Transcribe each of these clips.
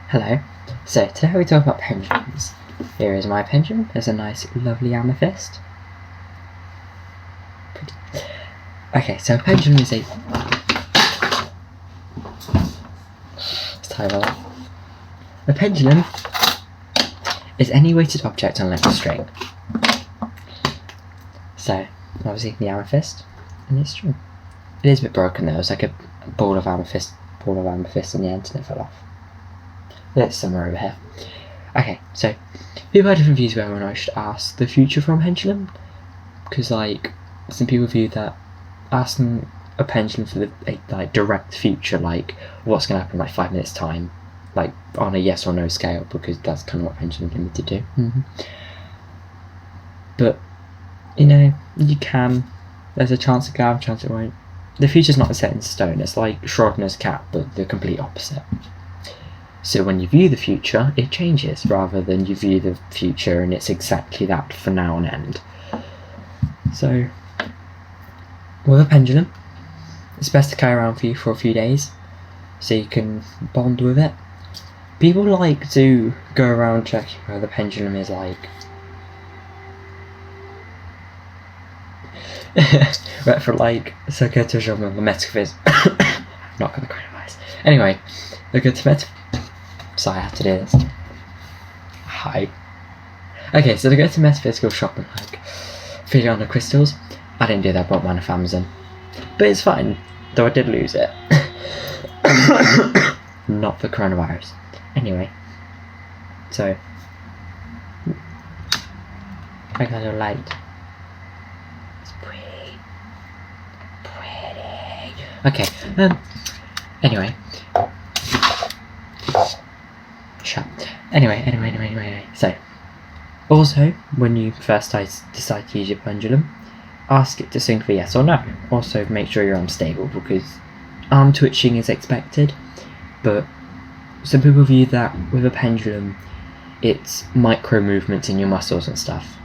Hello. So today we talk about pendulums. Here is my pendulum. There's a nice, lovely amethyst. Pretty. Okay, so a pendulum is a. Let's tie that up. A pendulum is any weighted object on a length of string. So obviously the amethyst and it's string. It is a bit broken though. It's like a ball of amethyst in the end, and it fell off. It's somewhere over here. Okay, so people have different views whether or not I should ask the future from a pendulum, because like some people view that asking a pendulum for the direct future, like what's going to happen in like 5 minutes time, like on a yes or no scale, because that's kind of what pendulums are meant to do. But you know, you can. There's a chance it can, a chance it won't. The future's not set in stone. It's like Schrodinger's cat, but the complete opposite. So when you view the future, it changes, rather than you view the future and it's exactly that for now and end. So, with a pendulum, it's best to carry around for you for a few days, so you can bond with it. People like to go around checking where the pendulum is like... right, for like, so go to genre metaphysics. Not gonna coronavirus. Anyway, they go to Sorry, I have to do this. Hi. Okay, so to go to metaphysical shop and like figure out the crystals. I didn't do that, I bought mine off Amazon. But it's fine, though I did lose it. Not for coronavirus. Anyway. So I got a light. It's pretty. Okay, anyway. Anyway, so also when you first decide to use your pendulum, ask it to swing for yes or no. Also make sure your arm's stable, because arm twitching is expected, but some people view that with a pendulum it's micro movements in your muscles and stuff.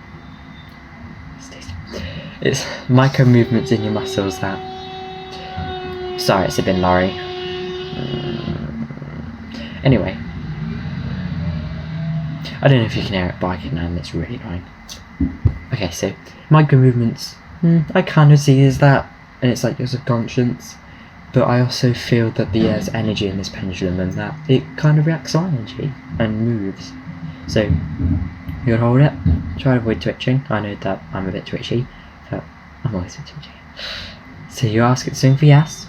It's micro movements in your muscles that... Sorry, it's a bin lorry. Anyway, I don't know if you can hear it, but I can, and it's really annoying. Okay, so micro movements, I kind of see as that, and it's like your subconscious, but I also feel that there's energy in this pendulum and that it kind of reacts on energy and moves. So you gotta hold it, try to avoid twitching. I know that I'm a bit twitchy, but I'm always a bit twitchy. So you ask it to swing for yes.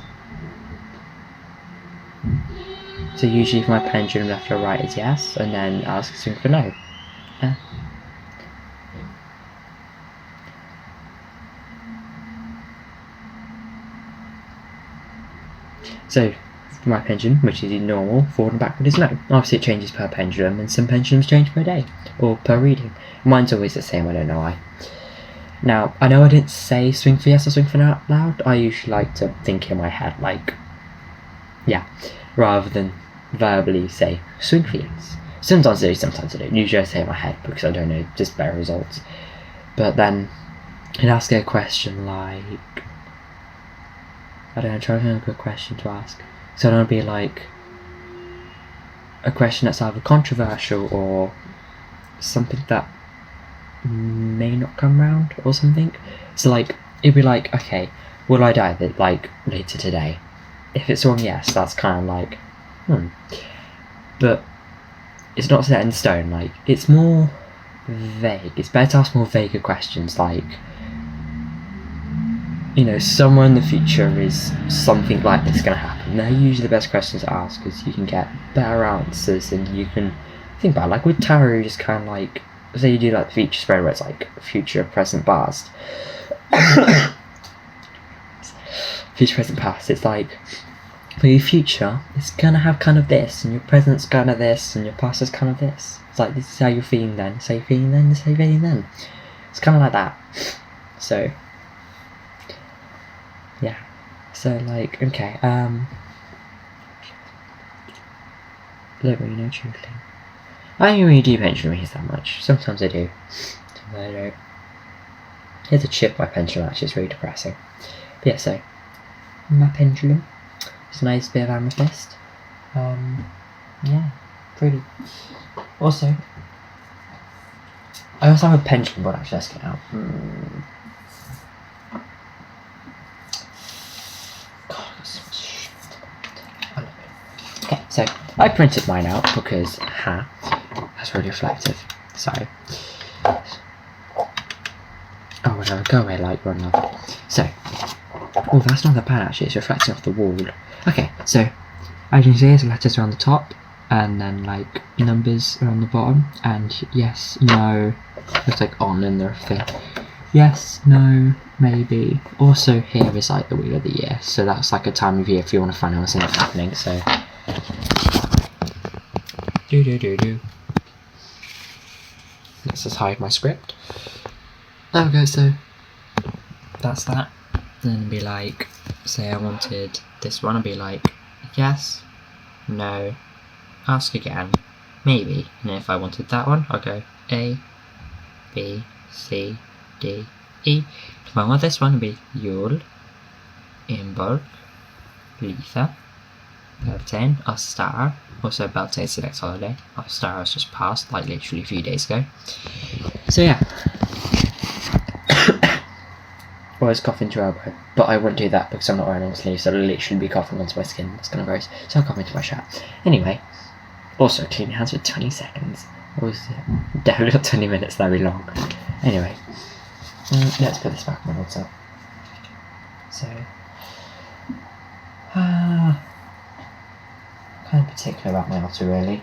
So usually for my pendulum left or right is yes, and then ask swing for no. So for my pendulum, which is normal, forward and backward is no. Obviously it changes per pendulum, and some pendulums change per day, or per reading. Mine's always the same, I don't know why. Now, I know I didn't say swing for yes or swing for no out loud. I usually like to think in my head, like, yeah, rather than verbally say swing for yes. Sometimes I do, sometimes I don't. Usually I say in my head because I don't know, just better results. But then I'd ask a question like, I don't know, try to think of a good question to ask. So I don't want to be like a question that's either controversial or something that may not come round or something. So like, it'd be like, okay, will I die like later today? If it's wrong, yes, that's kind of like, but it's not set in stone. Like, it's more vague. It's better to ask more vaguer questions, like, you know, somewhere in the future is something like this going to happen. They're usually the best questions to ask, because you can get better answers and you can think about it. Like with tarot, you just kind of like, say you do like the future spread where it's like future, present, past. Future, present, past. It's like, for your future, it's gonna have kind of this, and your present's kind of this, and your past is kind of this. It's like, this is how you're feeling then, this is how you're feeling then, this is how you're feeling then. It's kind of like that. So, yeah. So, like, okay, I don't really know truthfully. I don't really do pendulum reads that much. Sometimes I do. Sometimes I don't. Here's a chip by pendulum, actually, it's really depressing. But yeah, so, my pendulum. It's a nice bit of amethyst. Yeah. Pretty. Also, I also have a pendulum board. Actually, let's get it out. God, that's so much shit. I love it. Okay, so I printed mine out because that's really reflective. Sorry. Oh, whatever. Go away, light. You're another. So, oh, that's not that bad actually. It's reflecting off the wall. Okay, so as you can see, there's letters around the top, and then like numbers around the bottom, and yes, no. Looks like on and everything. Yes, no, maybe. Also here is like the wheel of the year, so that's like a time of year if you want to find out what's happening. So let's just hide my script. Okay, so that's that. Then it'd be like, say I wanted this one, I'd be like, yes, no, ask again, maybe. And if I wanted that one, I'll go A, B, C, D, E. If I want this one, it'd be jul, inborg, Litha, Beltane, our star. Also Beltane's the next holiday. Our star has just passed, like literally a few days ago. So yeah. Always cough into your elbow, but I wouldn't do that because I'm not wearing long sleeves, so I'll literally be coughing onto my skin. That's kind of gross. So I'll cough into my shirt. Anyway, also clean your hands for 20 seconds. Or was it? Definitely not 20 minutes, that'd be long. Anyway, let's put this back on my notes up. So, kind of particular about my altar really.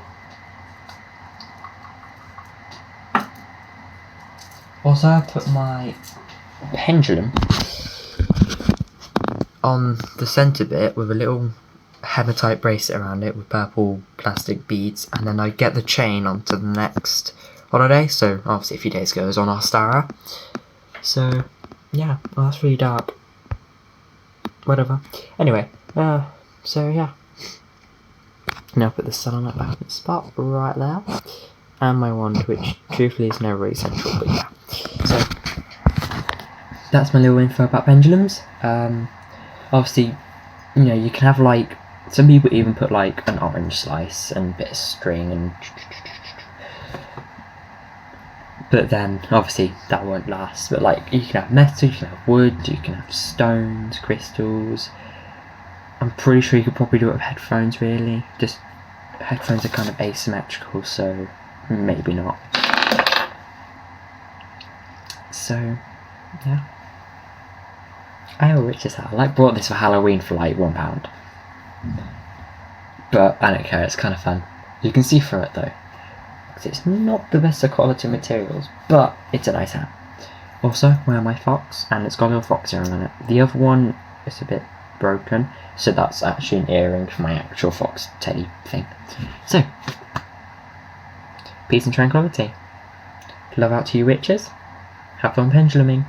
Also, I put my pendulum on the centre bit with a little hematite bracelet around it with purple plastic beads, and then I get the chain onto the next holiday, so obviously a few days ago it was on our star. So yeah, well, that's really dark. Whatever. Anyway, so yeah. Now put the selenite back in the spot right there, and my wand, which truthfully is never really central, but yeah. So that's my little info about pendulums. Obviously, you know, you can have like, some people even put like an orange slice and a bit of string and, but then obviously that won't last. But like, you can have metal, you can have wood, you can have stones, crystals. I'm pretty sure you could probably do it with headphones really. Just headphones are kind of asymmetrical, so maybe not. So yeah. I have a witch's hat. I like bought this for Halloween for like £1. But I don't care, it's kind of fun. You can see through it though. It's not the best of quality materials, but it's a nice hat. Also, wear my fox, and it's got a little fox earring on it. The other one is a bit broken, so that's actually an earring for my actual fox teddy thing. So, peace and tranquility. Love out to you witches. Have fun penduluming.